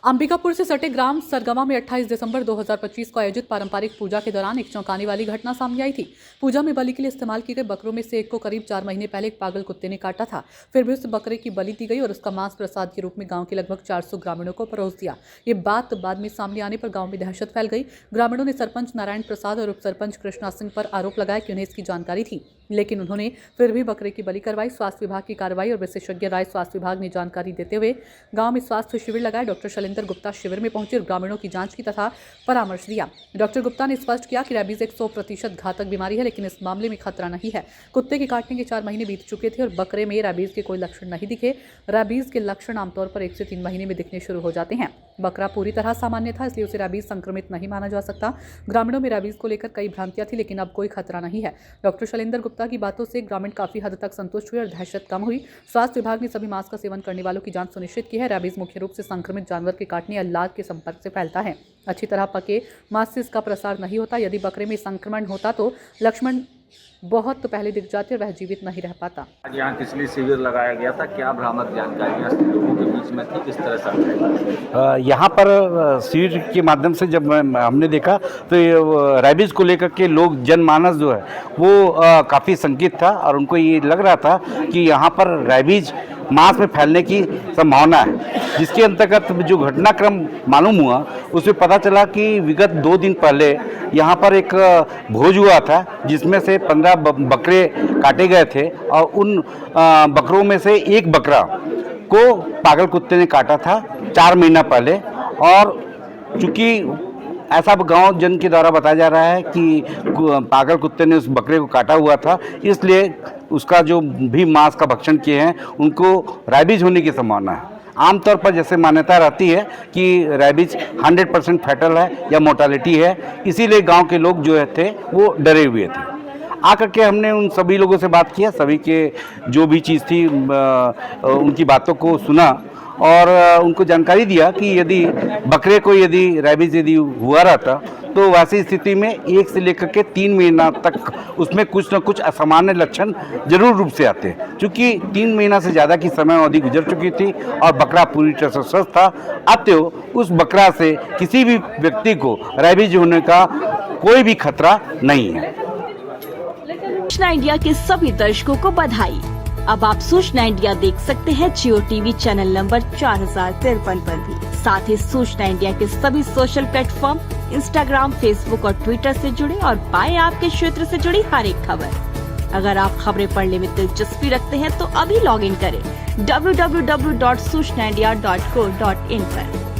अंबिकापुर से सटे ग्राम सरगमा में 28 दिसंबर 2025 को आयोजित पारंपरिक पूजा के दौरान एक चौंकाने वाली घटना सामने आई थी। पूजा में बलि के लिए इस्तेमाल किए गए बकरों में से एक को करीब 4 महीने पहले एक पागल कुत्ते ने काटा था। फिर भी उस बकरे की बलि दी गई और उसका मांस प्रसाद के रूप में गांव के लगभग 400 ग्रामीणों को परोस दिया। ये बात बाद में सामने आने पर गाँव में दहशत फैल गई। ग्रामीणों ने सरपंच नारायण प्रसाद और उप सरपंच कृष्णा सिंह पर आरोप लगाया कि उन्हें इसकी जानकारी थी, लेकिन उन्होंने फिर भी बकरे की बलि करवाई। स्वास्थ्य विभाग की कार्रवाई और विशेषज्ञ राय स्वास्थ्य विभाग ने जानकारी देते हुए गांव में स्वास्थ्य शिविर लगाया। डॉक्टर शैलेंद्र गुप्ता शिविर में पहुंचे और ग्रामीणों की जांच की तथा परामर्श दिया। डॉक्टर गुप्ता ने स्पष्ट किया कि रैबीज एक 100% घातक बीमारी है, लेकिन इस मामले में खतरा नहीं है। कुत्ते के काटने के 4 महीने बीत चुके थे और बकरे में रैबीज के कोई लक्षण नहीं दिखे। रैबीज के लक्षण आमतौर पर 1 से 3 महीने में दिखने शुरू हो जाते हैं। बकरा पूरी तरह सामान्य था, इसलिए उसे रैबीज संक्रमित नहीं माना जा सकता। ग्रामीणों में रैबीज को लेकर कई भ्रांतियां थी, लेकिन अब कोई खतरा नहीं है। डॉक्टर शैलेंद्र गुप्ता की बातों से ग्रामीण काफी हद तक संतुष्ट हुए और दहशत कम हुई। स्वास्थ्य विभाग ने सभी मांस का सेवन करने वालों की जांच सुनिश्चित की है। रैबीज मुख्य रूप से संक्रमित जानवर के काटने या लार के संपर्क से फैलता है। अच्छी तरह पके मांस से इसका प्रसार नहीं होता। यदि बकरे में संक्रमण होता तो लक्षण बहुत पहले दिख जाते और वह जीवित नहीं रह पाता। आज यहाँ किस लिए शिविर लगाया गया था, क्या भ्रामक जानकारियाँ लोगों के बीच में थी, किस तरह से? यहाँ पर शिविर के माध्यम से जब हमने देखा तो रैबीज को लेकर के लोग जनमानस जो है वो काफ़ी शंकित था और उनको ये लग रहा था कि यहाँ पर रैबीज मांस में फैलने की संभावना है, जिसके अंतर्गत जो घटनाक्रम मालूम हुआ उसमें पता चला कि विगत 2 दिन पहले यहाँ पर एक भोज हुआ था, जिसमें से 15 बकरे काटे गए थे और उन बकरों में से एक बकरा को पागल कुत्ते ने काटा था 4 महीना पहले। और चूँकि ऐसा गांव जन के द्वारा बताया जा रहा है कि पागल कुत्ते ने उस बकरे को काटा हुआ था, इसलिए उसका जो भी मांस का भक्षण किए हैं उनको रैबीज होने की संभावना है। आमतौर पर जैसे मान्यता रहती है कि रैबीज 100% फैटल है या मोर्टालिटी है, इसीलिए गांव के लोग जो थे वो डरे हुए थे। आकर के हमने उन सभी लोगों से बात किया, सभी के जो भी चीज़ थी उनकी बातों को सुना और उनको जानकारी दिया कि यदि बकरे को यदि रैबीज यदि हुआ रहता तो वैसी स्थिति में 1 से लेकर के 3 महीना तक उसमें कुछ न कुछ असामान्य लक्षण जरूर रूप से आते हैं। चूँकि 3 महीना से ज़्यादा की समय अवधि गुजर चुकी थी और बकरा पूरी तरह से स्वस्थ था, अतएव उस बकरा से किसी भी व्यक्ति को रैबीज होने का कोई भी खतरा नहीं है। सूचना इंडिया के सभी दर्शकों को बधाई। अब आप सूचना इंडिया देख सकते हैं जियो टीवी चैनल नंबर 4053 पर भी। साथ ही सूचना इंडिया के सभी सोशल प्लेटफॉर्म इंस्टाग्राम, फेसबुक और ट्विटर से जुड़े और पाएं आपके क्षेत्र से जुड़ी हर एक खबर। अगर आप खबरें पढ़ने में दिलचस्पी रखते हैं तो अभी लॉग इन करें www.सूचनाindia.co.in पर।